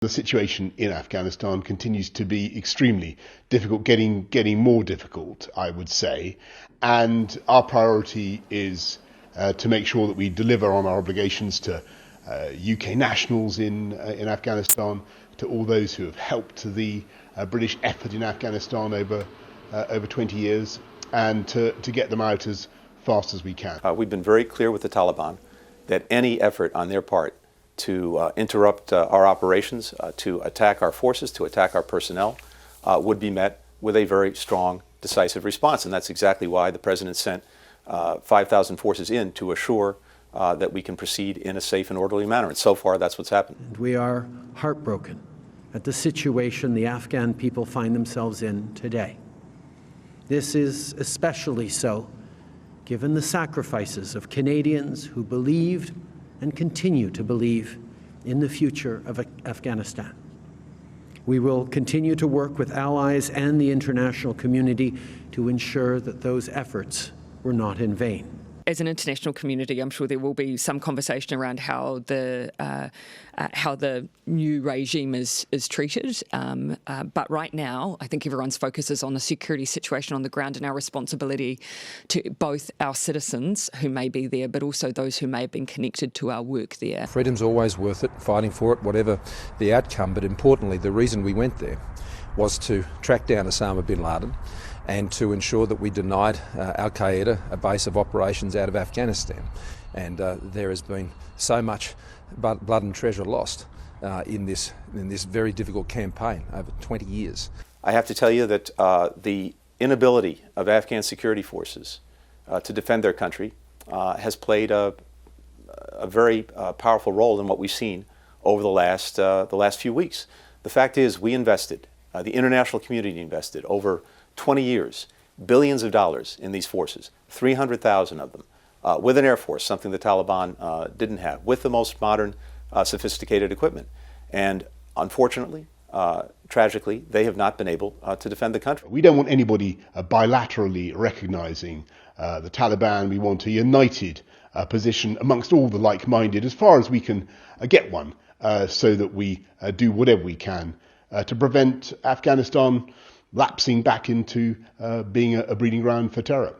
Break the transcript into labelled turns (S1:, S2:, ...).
S1: The situation in Afghanistan continues to be extremely difficult, getting more difficult, I would say. And our priority is to make sure that we deliver on our obligations to UK nationals in Afghanistan, to all those who have helped the British effort in Afghanistan over 20 years, and to get them out as fast as we can.
S2: We've been very clear with the Taliban that any effort on their part to interrupt our operations, to attack our forces, to attack our personnel, would be met with a very strong, decisive response. And that's exactly why the President sent 5,000 forces in to assure that we can proceed in a safe and orderly manner. And so far, that's what's happened.
S3: And we are heartbroken at the situation the Afghan people find themselves in today. This is especially so given the sacrifices of Canadians who believed and continue to believe in the future of Afghanistan. We will continue to work with allies and the international community to ensure that those efforts were not in vain.
S4: As an international community, I'm sure there will be some conversation around how the new regime is treated. But right now, I think everyone's focus is on the security situation on the ground and our responsibility to both our citizens who may be there, but also those who may have been connected to our work there.
S5: Freedom's always worth it, fighting for it, whatever the outcome. But importantly, the reason we went there was to track down Osama bin Laden and to ensure that we denied Al-Qaeda a base of operations out of Afghanistan. And there has been so much blood and treasure lost in this very difficult campaign over 20 years.
S2: I have to tell you that the inability of Afghan security forces to defend their country has played a very powerful role in what we've seen over the last few weeks. The fact is, we invested, the international community invested over 20 years, billions of dollars in these forces, 300,000 of them, with an air force, something the Taliban didn't have, with the most modern, sophisticated equipment. And unfortunately, tragically, they have not been able to defend the country.
S1: We don't want anybody bilaterally recognizing the Taliban. We want a united position amongst all the like-minded, as far as we can get one, so that we do whatever we can to prevent Afghanistan lapsing back into being a breeding ground for terror.